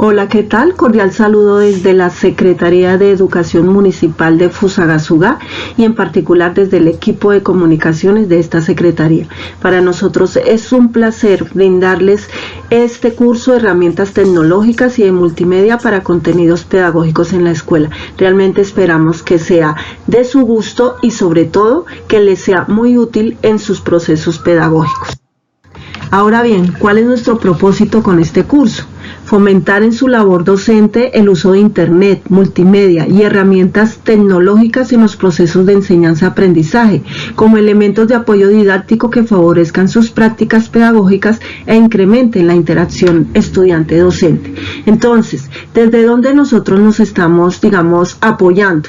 Hola, ¿qué tal? Cordial saludo desde la Secretaría de Educación Municipal de Fusagasugá y en particular desde el equipo de comunicaciones de esta Secretaría. Para nosotros es un placer brindarles este curso de herramientas tecnológicas y de multimedia para contenidos pedagógicos en la escuela. Realmente esperamos que sea de su gusto y sobre todo que les sea muy útil en sus procesos pedagógicos. Ahora bien, ¿cuál es nuestro propósito con este curso? Fomentar en su labor docente el uso de Internet, multimedia y herramientas tecnológicas en los procesos de enseñanza-aprendizaje, como elementos de apoyo didáctico que favorezcan sus prácticas pedagógicas e incrementen la interacción estudiante-docente. Entonces, ¿desde dónde nosotros nos estamos, apoyando?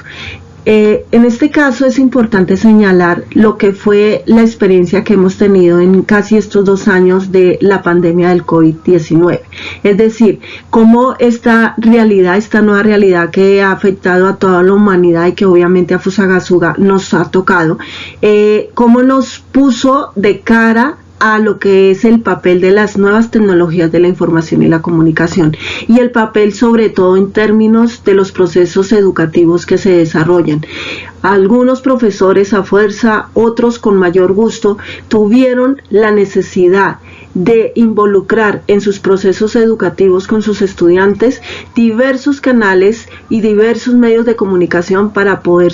En este caso es importante señalar lo que fue la experiencia que hemos tenido en casi estos 2 años de la pandemia del COVID-19. Es decir, cómo esta nueva realidad que ha afectado a toda la humanidad y que obviamente a Fusagasugá nos ha tocado, cómo nos puso de cara a lo que es el papel de las nuevas tecnologías de la información y la comunicación y el papel sobre todo en términos de los procesos educativos que se desarrollan. Algunos profesores a fuerza, otros con mayor gusto, tuvieron la necesidad de involucrar en sus procesos educativos con sus estudiantes diversos canales y diversos medios de comunicación para poder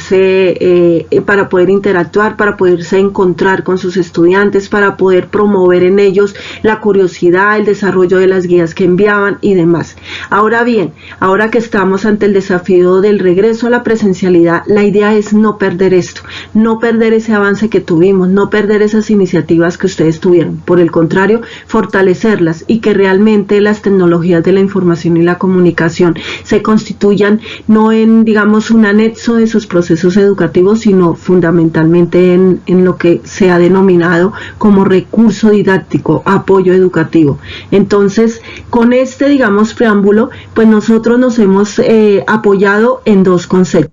interactuar, para poderse encontrar con sus estudiantes, para poder promover en ellos la curiosidad, el desarrollo de las guías que enviaban y demás. Ahora bien, ahora que estamos ante el desafío del regreso a la presencialidad, la idea es no perder esto, no perder ese avance que tuvimos, no perder esas iniciativas que ustedes tuvieron. Por el contrario, fortalecerlas y que realmente las tecnologías de la información y la comunicación se constituyan no en, un anexo de sus procesos educativos, sino fundamentalmente en lo que se ha denominado como recurso didáctico, apoyo educativo. Entonces, con este, preámbulo, pues nosotros nos hemos apoyado en 2 conceptos.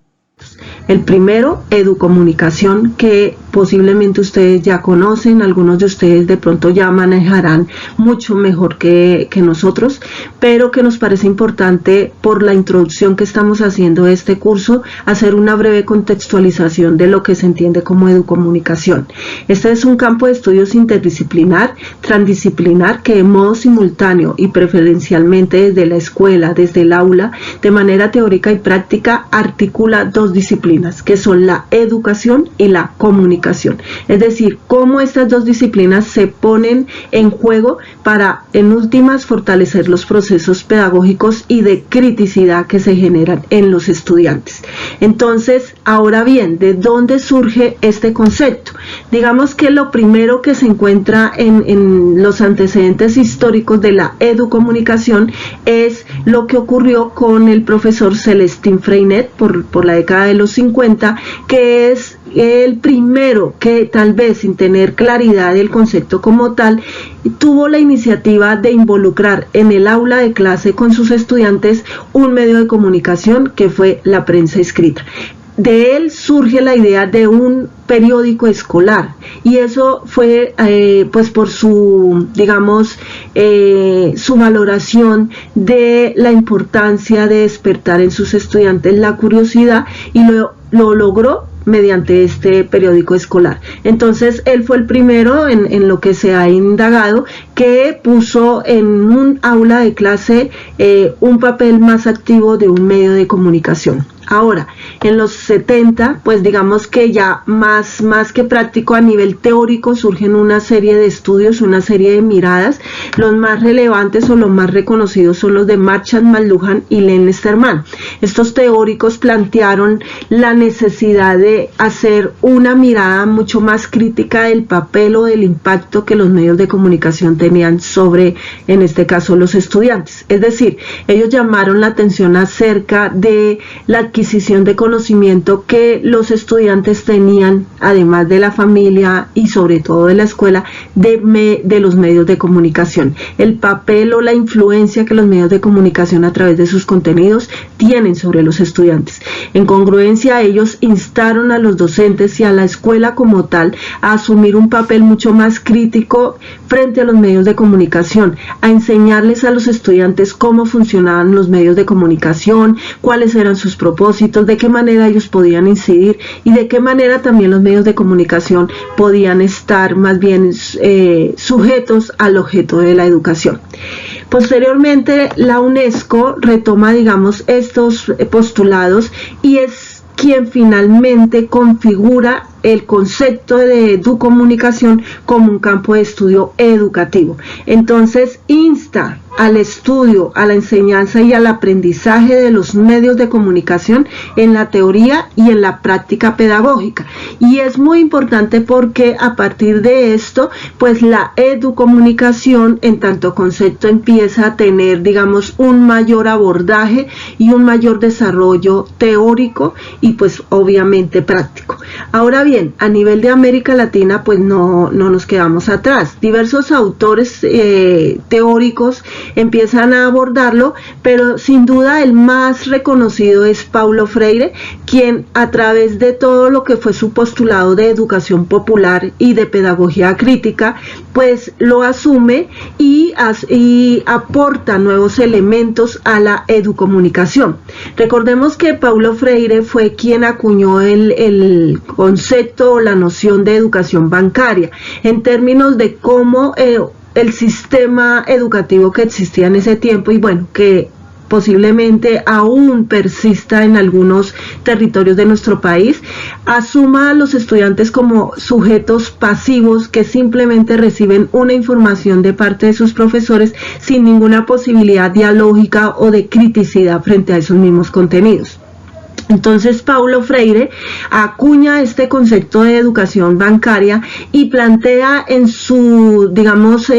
El primero, educomunicación, que posiblemente ustedes ya conocen, algunos de ustedes de pronto ya manejarán mucho mejor que nosotros, pero que nos parece importante por la introducción que estamos haciendo de este curso, hacer una breve contextualización de lo que se entiende como educomunicación. Este es un campo de estudios interdisciplinar, transdisciplinar, que de modo simultáneo y preferencialmente desde la escuela, desde el aula, de manera teórica y práctica, articula 2 disciplinas, que son la educación y la comunicación. Es decir, cómo estas 2 disciplinas se ponen en juego para, en últimas, fortalecer los procesos pedagógicos y de criticidad que se generan en los estudiantes. Entonces, ahora bien, ¿de dónde surge este concepto? Digamos que lo primero que se encuentra en los antecedentes históricos de la educomunicación es lo que ocurrió con el profesor Celestín Freinet por la década de los 50, que es el primero que, tal vez sin tener claridad del concepto como tal, tuvo la iniciativa de involucrar en el aula de clase con sus estudiantes un medio de comunicación que fue la prensa escrita. De él surge la idea de un periódico escolar y eso fue pues por su su valoración de la importancia de despertar en sus estudiantes la curiosidad y lo logró mediante este periódico escolar. Entonces él fue el primero en lo que se ha indagado que puso en un aula de clase un papel más activo de un medio de comunicación. Ahora, en los 70, pues digamos que ya más que práctico a nivel teórico surgen una serie de estudios, una serie de miradas. Los más relevantes o los más reconocidos son los de Marchand, McLuhan y Len Sterman. Estos teóricos plantearon la necesidad de hacer una mirada mucho más crítica del papel o del impacto que los medios de comunicación tenían sobre, en este caso, los estudiantes. Es decir, ellos llamaron la atención acerca de la adquisición de conocimiento que los estudiantes tenían, además de la familia y sobre todo de la escuela, de los medios de comunicación. El papel o la influencia que los medios de comunicación a través de sus contenidos tienen sobre los estudiantes. En congruencia, ellos instaron ayudaron a los docentes y a la escuela como tal a asumir un papel mucho más crítico frente a los medios de comunicación, a enseñarles a los estudiantes cómo funcionaban los medios de comunicación, cuáles eran sus propósitos, de qué manera ellos podían incidir y de qué manera también los medios de comunicación podían estar más bien sujetos al objeto de la educación. Posteriormente, la UNESCO retoma, digamos, estos postulados y es quien finalmente configura el concepto de educomunicación como un campo de estudio educativo. Entonces, insta al estudio, a la enseñanza y al aprendizaje de los medios de comunicación en la teoría y en la práctica pedagógica. Y es muy importante porque a partir de esto, pues la educomunicación en tanto concepto empieza a tener, digamos, un mayor abordaje y un mayor desarrollo teórico y pues obviamente práctico. Ahora bien, a nivel de América Latina, pues no nos quedamos atrás. Diversos autores teóricos empiezan a abordarlo, pero sin duda el más reconocido es Paulo Freire, quien a través de todo lo que fue su postulado de educación popular y de pedagogía crítica, pues lo asume y aporta nuevos elementos a la educomunicación. Recordemos que Paulo Freire fue quien acuñó el concepto o la noción de educación bancaria en términos de cómo el sistema educativo que existía en ese tiempo y bueno, que posiblemente aún persista en algunos territorios de nuestro país, asuma a los estudiantes como sujetos pasivos que simplemente reciben una información de parte de sus profesores sin ninguna posibilidad dialógica o de criticidad frente a esos mismos contenidos. Entonces Paulo Freire acuña este concepto de educación bancaria y plantea en su, digamos,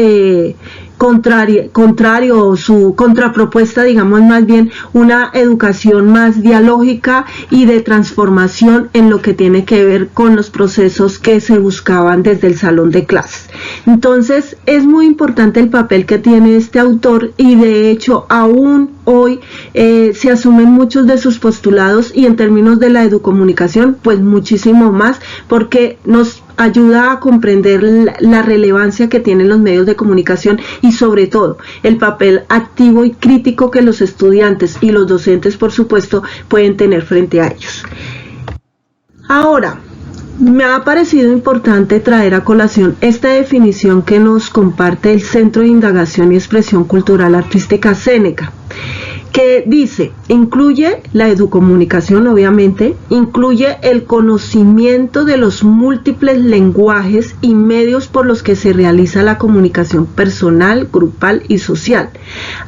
contrario, su contrapropuesta, digamos más bien una educación más dialógica y de transformación en lo que tiene que ver con los procesos que se buscaban desde el salón de clases. Entonces es muy importante el papel que tiene este autor y de hecho aún hoy se asumen muchos de sus postulados y en términos de la educomunicación pues muchísimo más porque nos ayuda a comprender la relevancia que tienen los medios de comunicación y sobre todo el papel activo y crítico que los estudiantes y los docentes por supuesto pueden tener frente a ellos. Ahora, me ha parecido importante traer a colación esta definición que nos comparte el Centro de Indagación y Expresión Cultural Artística Seneca, que dice, incluye la educomunicación obviamente, incluye el conocimiento de los múltiples lenguajes y medios por los que se realiza la comunicación personal, grupal y social.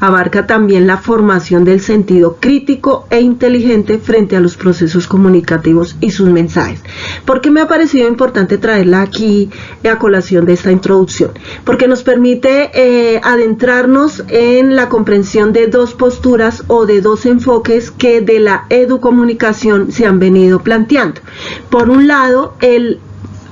Abarca también la formación del sentido crítico e inteligente frente a los procesos comunicativos y sus mensajes. ¿Por qué me ha parecido importante traerla aquí a colación de esta introducción? Porque nos permite adentrarnos en la comprensión de dos posturas o de dos enfoques que de la educomunicación se han venido planteando. Por un lado, el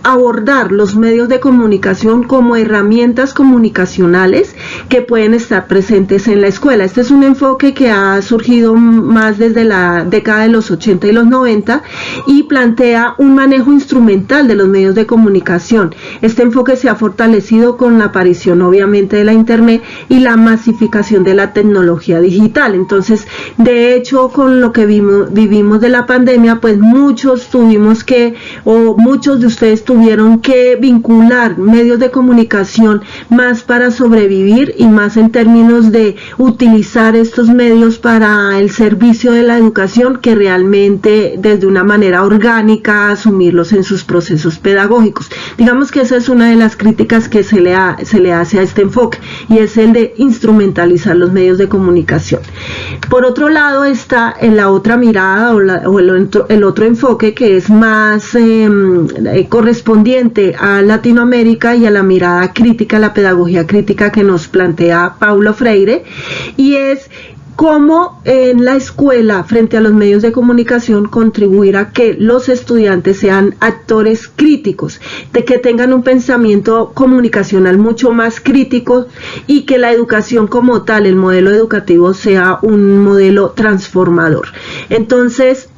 abordar los medios de comunicación como herramientas comunicacionales que pueden estar presentes en la escuela. Este es un enfoque que ha surgido más desde la década de los 80 y los 90 y plantea un manejo instrumental de los medios de comunicación. Este enfoque se ha fortalecido con la aparición obviamente de la internet y la masificación de la tecnología digital. Entonces, de hecho, con lo que vivimos de la pandemia, pues muchos de ustedes tuvieron que vincular medios de comunicación más para sobrevivir y más en términos de utilizar estos medios para el servicio de la educación que realmente desde una manera orgánica asumirlos en sus procesos pedagógicos. Digamos que esa es una de las críticas que se le hace a este enfoque y es el de instrumentalizar los medios de comunicación. Por otro lado está en la otra mirada o el otro enfoque que es más correspondiente a Latinoamérica y a la mirada crítica, la pedagogía crítica que nos plantea Paulo Freire, y es cómo en la escuela, frente a los medios de comunicación, contribuir a que los estudiantes sean actores críticos, de que tengan un pensamiento comunicacional mucho más crítico y que la educación como tal, el modelo educativo, sea un modelo transformador. Entonces,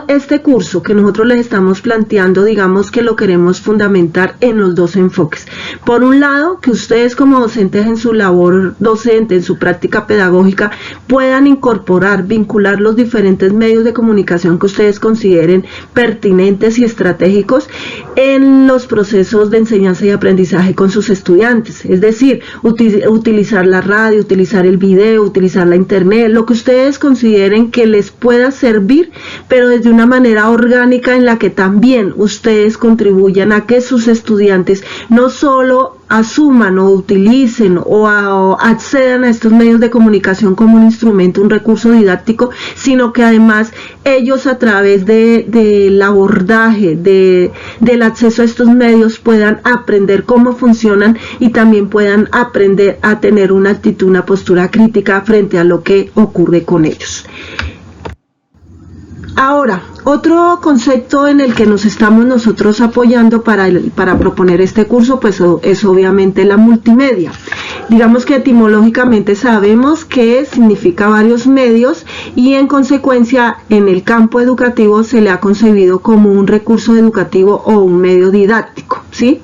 Este curso que nosotros les estamos planteando, digamos que lo queremos fundamentar en los dos enfoques. Por un lado, que ustedes como docentes en su labor docente, en su práctica pedagógica, puedan incorporar, vincular los diferentes medios de comunicación que ustedes consideren pertinentes y estratégicos en los procesos de enseñanza y aprendizaje con sus estudiantes. Es decir, utilizar la radio, utilizar el video, utilizar la internet, lo que ustedes consideren que les pueda servir, pero desde una manera orgánica en la que también ustedes contribuyan a que sus estudiantes no solo asuman o utilicen o accedan a estos medios de comunicación como un instrumento, un recurso didáctico, sino que además ellos a través del abordaje, del acceso a estos medios puedan aprender cómo funcionan y también puedan aprender a tener una actitud, una postura crítica frente a lo que ocurre con ellos. Ahora, otro concepto en el que nos estamos nosotros apoyando para proponer este curso, pues es obviamente la multimedia. Digamos que etimológicamente sabemos que significa varios medios y en consecuencia en el campo educativo se le ha concebido como un recurso educativo o un medio didáctico, ¿sí?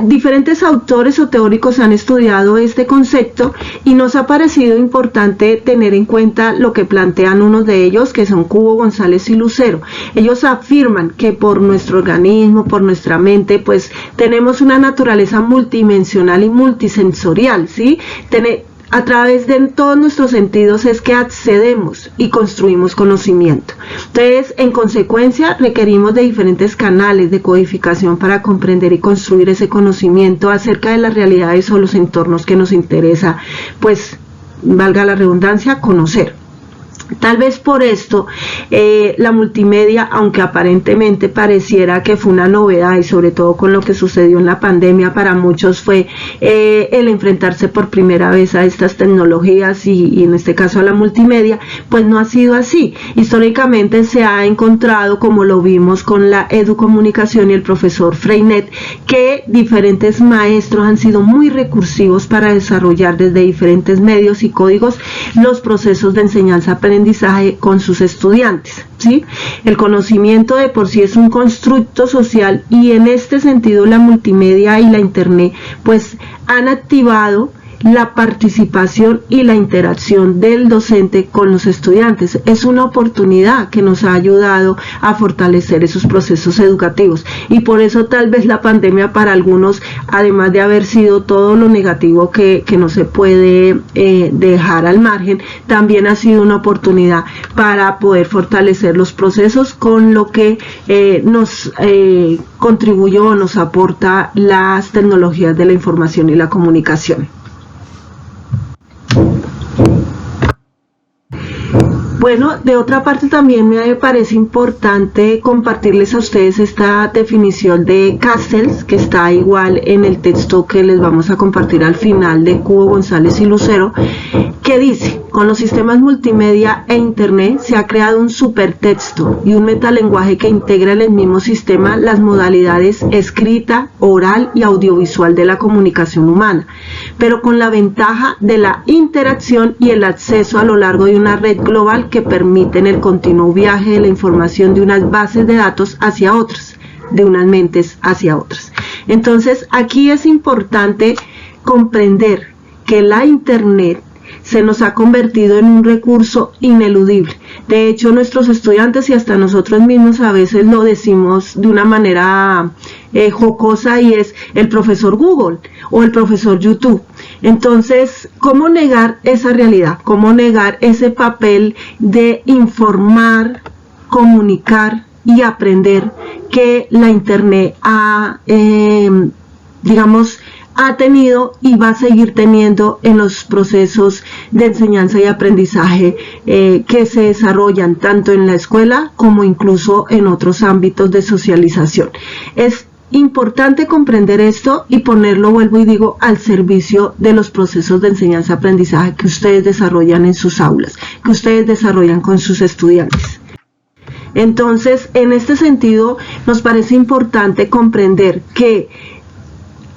Diferentes autores o teóricos han estudiado este concepto y nos ha parecido importante tener en cuenta lo que plantean unos de ellos, que son Cubo, González y Lucero. Ellos afirman que por nuestro organismo, por nuestra mente, pues tenemos una naturaleza multidimensional y multisensorial, ¿sí? A través de todos nuestros sentidos es que accedemos y construimos conocimiento. Entonces, en consecuencia, requerimos de diferentes canales de codificación para comprender y construir ese conocimiento acerca de las realidades o los entornos que nos interesa, pues, valga la redundancia, conocer. Tal vez por esto la multimedia, aunque aparentemente pareciera que fue una novedad y sobre todo con lo que sucedió en la pandemia, para muchos fue el enfrentarse por primera vez a estas tecnologías y en este caso a la multimedia, pues no ha sido así. Históricamente se ha encontrado, como lo vimos con la educomunicación y el profesor Freinet, que diferentes maestros han sido muy recursivos para desarrollar desde diferentes medios y códigos los procesos de enseñanza-aprendizaje con sus estudiantes, ¿sí? El conocimiento de por sí es un constructo social y en este sentido la multimedia y la internet pues han activado la participación y la interacción del docente con los estudiantes. Es una oportunidad que nos ha ayudado a fortalecer esos procesos educativos y por eso tal vez la pandemia para algunos, además de haber sido todo lo negativo que no se puede dejar al margen, también ha sido una oportunidad para poder fortalecer los procesos con lo que nos contribuyó o nos aporta las tecnologías de la información y la comunicación. Bueno, de otra parte también me parece importante compartirles a ustedes esta definición de Castells, que está igual en el texto que les vamos a compartir al final de Cubo, González y Lucero, que dice: con los sistemas multimedia e internet se ha creado un supertexto y un metalenguaje que integra en el mismo sistema las modalidades escrita, oral y audiovisual de la comunicación humana, pero con la ventaja de la interacción y el acceso a lo largo de una red global que permiten el continuo viaje de la información de unas bases de datos hacia otras, de unas mentes hacia otras. Entonces, aquí es importante comprender que la internet se nos ha convertido en un recurso ineludible. De hecho, nuestros estudiantes y hasta nosotros mismos a veces lo decimos de una manera jocosa, y es el profesor Google o el profesor YouTube. Entonces, ¿cómo negar esa realidad? ¿Cómo negar ese papel de informar, comunicar y aprender que la internet ha tenido y va a seguir teniendo en los procesos de enseñanza y aprendizaje que se desarrollan tanto en la escuela como incluso en otros ámbitos de socialización? Es importante comprender esto y ponerlo, vuelvo y digo, al servicio de los procesos de enseñanza-aprendizaje que ustedes desarrollan en sus aulas, que ustedes desarrollan con sus estudiantes. Entonces, en este sentido, nos parece importante comprender que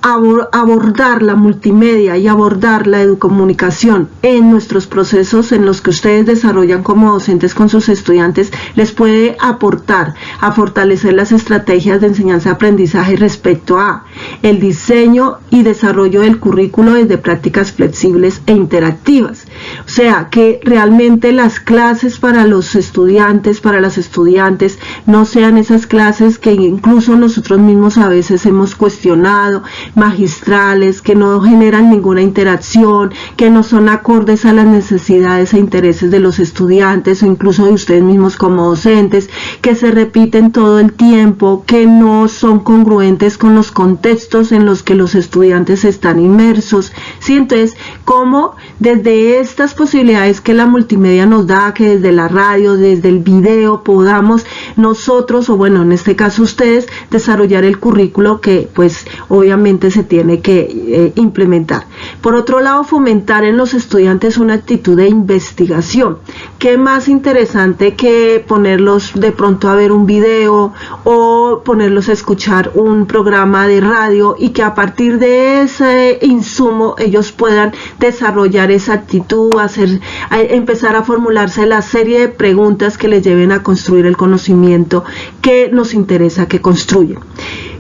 abordar la multimedia y abordar la educomunicación en nuestros procesos en los que ustedes desarrollan como docentes con sus estudiantes les puede aportar a fortalecer las estrategias de enseñanza-aprendizaje respecto a el diseño y desarrollo del currículo desde prácticas flexibles e interactivas. O sea, que realmente las clases para los estudiantes, para las estudiantes, no sean esas clases que incluso nosotros mismos a veces hemos cuestionado, magistrales, que no generan ninguna interacción, que no son acordes a las necesidades e intereses de los estudiantes o incluso de ustedes mismos como docentes, que se repiten todo el tiempo, que no son congruentes con los contextos en los que los estudiantes están inmersos. ¿Sí? Entonces, cómo desde estas posibilidades que la multimedia nos da, que desde la radio, desde el video, podamos nosotros, o bueno, en este caso ustedes, desarrollar el currículo que pues obviamente se tiene que implementar. Por otro lado, fomentar en los estudiantes una actitud de investigación. ¿Qué más interesante que ponerlos de pronto a ver un video o ponerlos a escuchar un programa de radio y que a partir de ese insumo ellos puedan desarrollar esa actitud, empezar a formularse la serie de preguntas que les lleven a construir el conocimiento que nos interesa que construyan?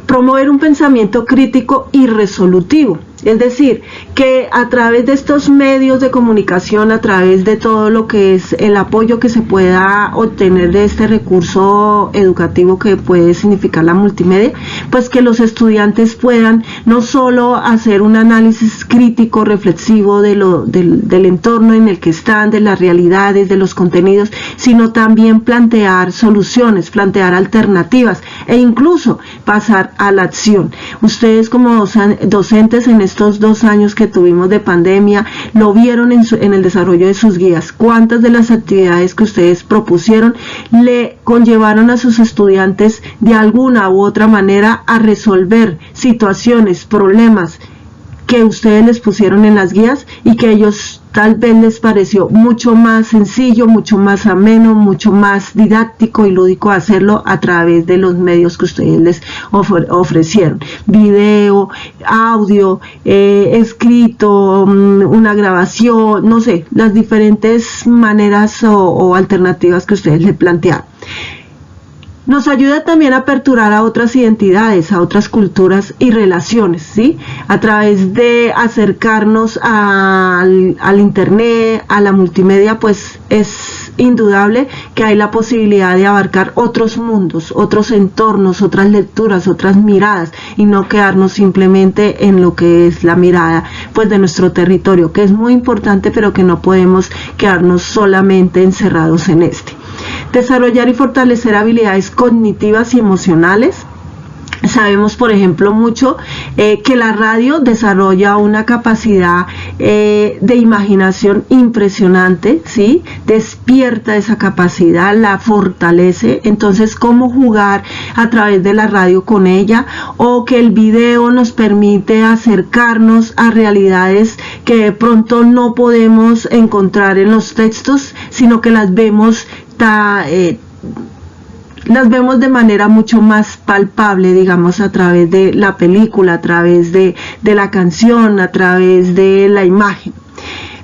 Promover un pensamiento crítico y resolutivo. Es decir, que a través de estos medios de comunicación, a través de todo lo que es el apoyo que se pueda obtener de este recurso educativo que puede significar la multimedia, pues que los estudiantes puedan no solo hacer un análisis crítico, reflexivo del entorno en el que están, de las realidades, de los contenidos, sino también plantear soluciones, plantear alternativas e incluso pasar a la acción. Ustedes como docentes en estos 2 años que tuvimos de pandemia, lo vieron en el desarrollo de sus guías. ¿Cuántas de las actividades que ustedes propusieron le conllevaron a sus estudiantes de alguna u otra manera a resolver situaciones, problemas que ustedes les pusieron en las guías y que ellos tal vez les pareció mucho más sencillo, mucho más ameno, mucho más didáctico y lúdico hacerlo a través de los medios que ustedes les ofrecieron? Video, audio, escrito, una grabación, no sé, las diferentes maneras o alternativas que ustedes le plantearon. Nos ayuda también a aperturar a otras identidades, a otras culturas y relaciones, ¿sí? A través de acercarnos al internet, a la multimedia, pues es indudable que hay la posibilidad de abarcar otros mundos, otros entornos, otras lecturas, otras miradas y no quedarnos simplemente en lo que es la mirada pues de nuestro territorio, que es muy importante, pero que no podemos quedarnos solamente encerrados en este. Desarrollar y fortalecer habilidades cognitivas y emocionales. Sabemos, por ejemplo, mucho que la radio desarrolla una capacidad de imaginación impresionante, ¿sí? Despierta esa capacidad, la fortalece. Entonces, ¿cómo jugar a través de la radio con ella? O que el video nos permite acercarnos a realidades que de pronto no podemos encontrar en los textos, sino que las vemos de manera mucho más palpable, digamos, a través de la película, a través de la canción, a través de la imagen.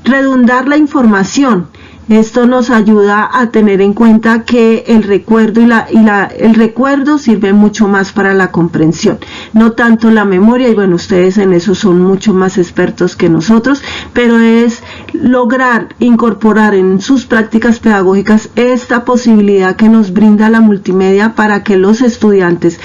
Redundar la información. Esto nos ayuda a tener en cuenta que el recuerdo el recuerdo sirve mucho más para la comprensión, no tanto la memoria, y bueno, ustedes en eso son mucho más expertos que nosotros, pero es lograr incorporar en sus prácticas pedagógicas esta posibilidad que nos brinda la multimedia para que los estudiantes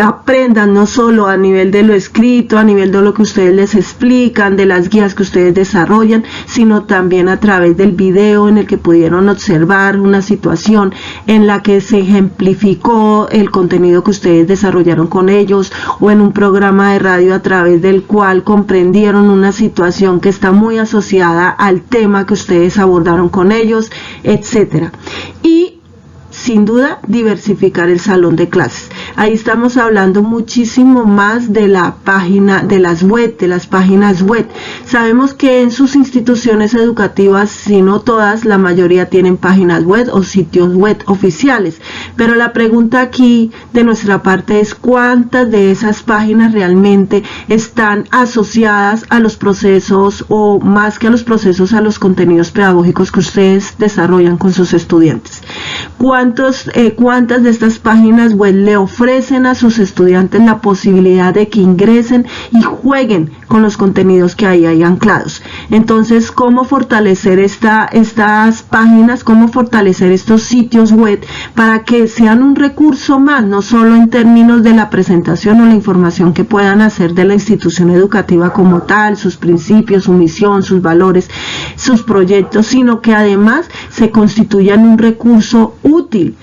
aprendan no solo a nivel de lo escrito, a nivel de lo que ustedes les explican, de las guías que ustedes desarrollan, sino también a través del video en el que pudieron observar una situación en la que se ejemplificó el contenido que ustedes desarrollaron con ellos, o en un programa de radio a través del cual comprendieron una situación que está muy asociada al tema que ustedes abordaron con ellos, etcétera. Y sin duda, diversificar el salón de clases. Ahí estamos hablando muchísimo más de la página, de las páginas web. Sabemos que en sus instituciones educativas, si no todas, la mayoría tienen páginas web o sitios web oficiales. Pero la pregunta aquí de nuestra parte es cuántas de esas páginas realmente están asociadas a los procesos, o más que a los procesos, a los contenidos pedagógicos que ustedes desarrollan con sus estudiantes. ¿Cuántas de estas páginas web le ofrecen a sus estudiantes la posibilidad de que ingresen y jueguen con los contenidos que ahí hay anclados? Entonces, ¿cómo fortalecer estas páginas, cómo fortalecer estos sitios web para que sean un recurso más, no solo en términos de la presentación o la información que puedan hacer de la institución educativa como tal, sus principios, su misión, sus valores, sus proyectos, sino que además se constituyan un recurso útil,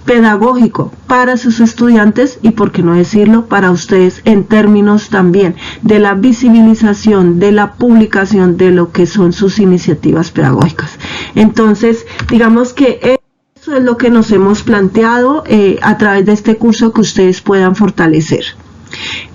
pedagógico para sus estudiantes y, por qué no decirlo, para ustedes, en términos también de la visibilización, de la publicación de lo que son sus iniciativas pedagógicas? Entonces, digamos que eso es lo que nos hemos planteado a través de este curso, que ustedes puedan fortalecer.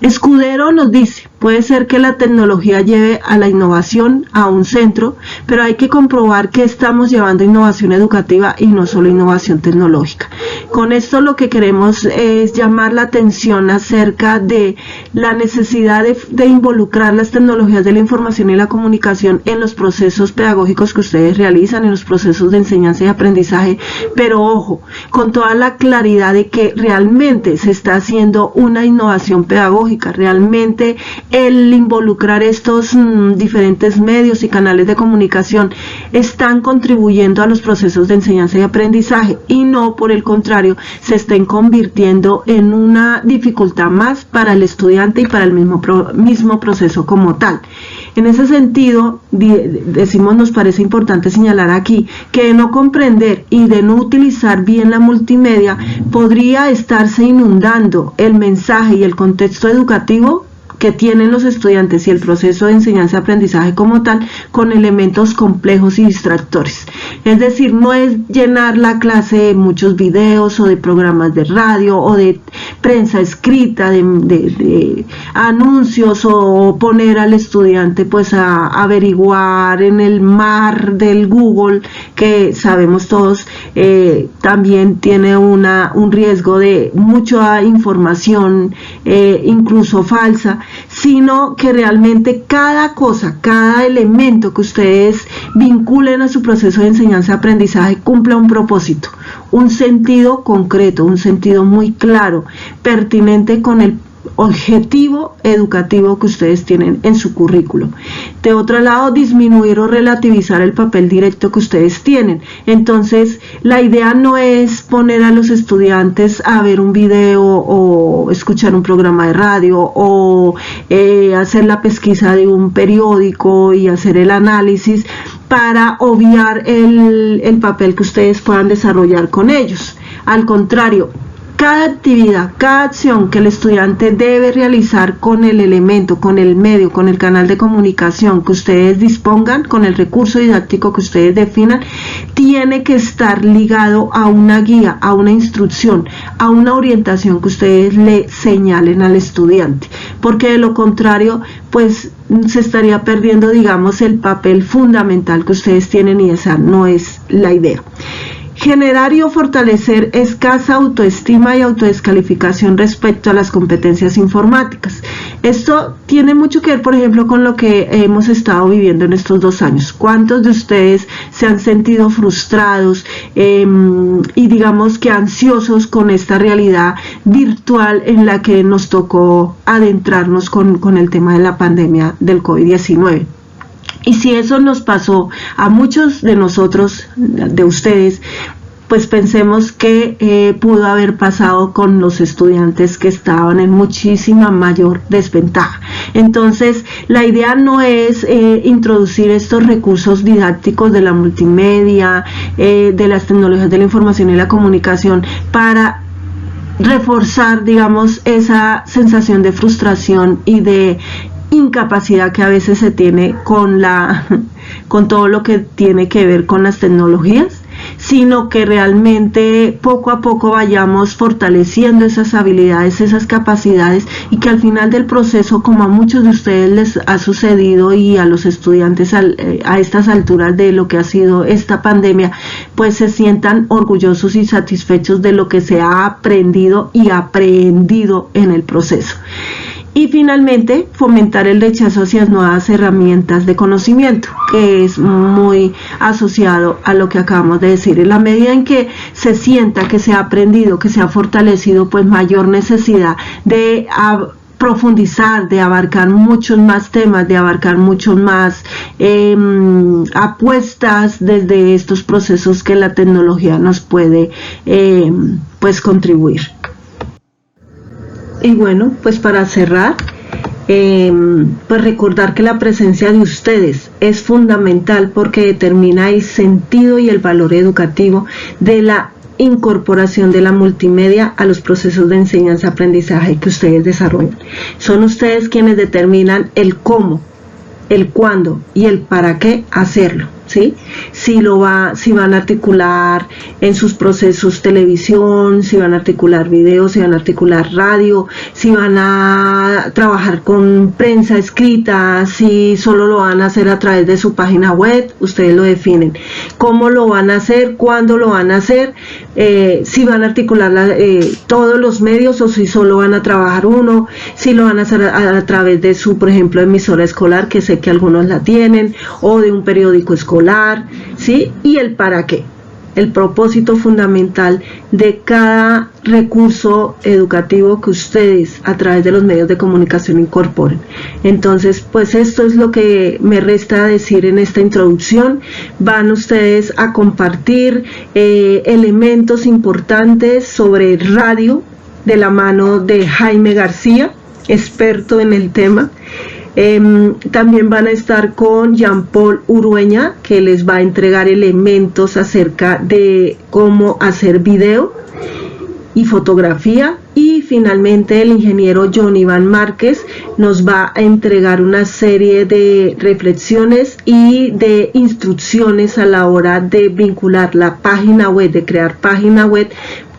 Escudero nos dice: puede ser que la tecnología lleve a la innovación a un centro, pero hay que comprobar que estamos llevando innovación educativa y no solo innovación tecnológica. Con esto lo que queremos es llamar la atención acerca de la necesidad de involucrar las tecnologías de la información y la comunicación en los procesos pedagógicos que ustedes realizan, en los procesos de enseñanza y aprendizaje, pero ojo, con toda la claridad de que realmente se está haciendo una innovación pedagógica, realmente el involucrar estos diferentes medios y canales de comunicación están contribuyendo a los procesos de enseñanza y aprendizaje, y no, por el contrario, se estén convirtiendo en una dificultad más para el estudiante y para el mismo proceso como tal. En ese sentido, nos parece importante señalar aquí que de no comprender y de no utilizar bien la multimedia, podría estarse inundando el mensaje y el contexto educativo que tienen los estudiantes y el proceso de enseñanza-aprendizaje como tal, con elementos complejos y distractores. Es decir, no es llenar la clase de muchos videos o de programas de radio o de prensa escrita, de anuncios, o poner al estudiante pues a averiguar en el mar del Google, que sabemos todos también tiene un riesgo de mucha información, incluso falsa, sino que realmente cada cosa, cada elemento que ustedes vinculen a su proceso de enseñanza-aprendizaje cumpla un propósito, un sentido concreto, un sentido muy claro, pertinente con el objetivo educativo que ustedes tienen en su currículo. De otro lado, disminuir o relativizar el papel directo que ustedes tienen. Entonces, la idea no es poner a los estudiantes a ver un video o escuchar un programa de radio o hacer la pesquisa de un periódico y hacer el análisis para obviar el papel que ustedes puedan desarrollar con ellos. Al contrario, cada actividad, cada acción que el estudiante debe realizar con el elemento, con el medio, con el canal de comunicación que ustedes dispongan, con el recurso didáctico que ustedes definan, tiene que estar ligado a una guía, a una instrucción, a una orientación que ustedes le señalen al estudiante, porque de lo contrario, pues se estaría perdiendo, digamos, el papel fundamental que ustedes tienen, y esa no es la idea. Generar y fortalecer escasa autoestima y autodescalificación respecto a las competencias informáticas. Esto tiene mucho que ver, por ejemplo, con lo que hemos estado viviendo en estos 2 años. ¿Cuántos de ustedes se han sentido frustrados y digamos que ansiosos con esta realidad virtual en la que nos tocó adentrarnos con el tema de la pandemia del COVID-19? Y si eso nos pasó a muchos de nosotros, de ustedes, pues pensemos que pudo haber pasado con los estudiantes que estaban en muchísima mayor desventaja. Entonces, la idea no es introducir estos recursos didácticos de la multimedia, de las tecnologías de la información y la comunicación para reforzar, digamos, esa sensación de frustración y de incapacidad que a veces se tiene con todo lo que tiene que ver con las tecnologías, sino que realmente poco a poco vayamos fortaleciendo esas habilidades, esas capacidades, y que al final del proceso, como a muchos de ustedes les ha sucedido y a los estudiantes a estas alturas de lo que ha sido esta pandemia, pues se sientan orgullosos y satisfechos de lo que se ha aprendido y aprendido en el proceso. Y finalmente, fomentar el rechazo hacia nuevas herramientas de conocimiento, que es muy asociado a lo que acabamos de decir. En la medida en que se sienta que se ha aprendido, que se ha fortalecido, pues mayor necesidad de profundizar, de abarcar muchos más temas, de abarcar muchos más apuestas desde estos procesos que la tecnología nos puede pues contribuir. Y bueno, pues para cerrar, pues recordar que la presencia de ustedes es fundamental porque determina el sentido y el valor educativo de la incorporación de la multimedia a los procesos de enseñanza-aprendizaje que ustedes desarrollan. Son ustedes quienes determinan el cómo, el cuándo y el para qué hacerlo, ¿sí? Si van a articular en sus procesos televisión, si van a articular video, si van a articular radio, si van a trabajar con prensa escrita, si solo lo van a hacer a través de su página web, ustedes lo definen. ¿Cómo lo van a hacer? ¿Cuándo lo van a hacer? Si van a articular todos los medios o si solo van a trabajar uno, si lo van a hacer a través de su, por ejemplo, emisora escolar, que sé que algunos la tienen, o de un periódico escolar, ¿sí? Y el para qué, el propósito fundamental de cada recurso educativo que ustedes a través de los medios de comunicación incorporen. Entonces, pues esto es lo que me resta decir en esta introducción. Van ustedes a compartir elementos importantes sobre radio de la mano de Jaime García, experto en el tema. También van a estar con Jean Paul Urueña, que les va a entregar elementos acerca de cómo hacer video y fotografía, y finalmente el ingeniero John Iván Márquez nos va a entregar una serie de reflexiones y de instrucciones a la hora de vincular la página web, de crear página web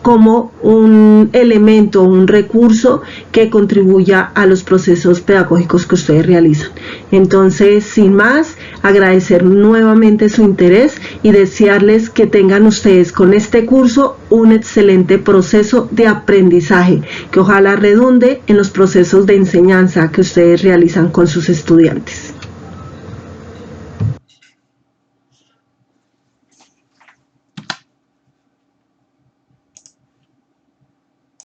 como un elemento, un recurso que contribuya a los procesos pedagógicos que ustedes realizan. Entonces, sin más, agradecer nuevamente su interés y desearles que tengan ustedes con este curso un excelente proceso de aprendizaje, que ojalá redunde en los procesos de enseñanza que ustedes realizan con sus estudiantes.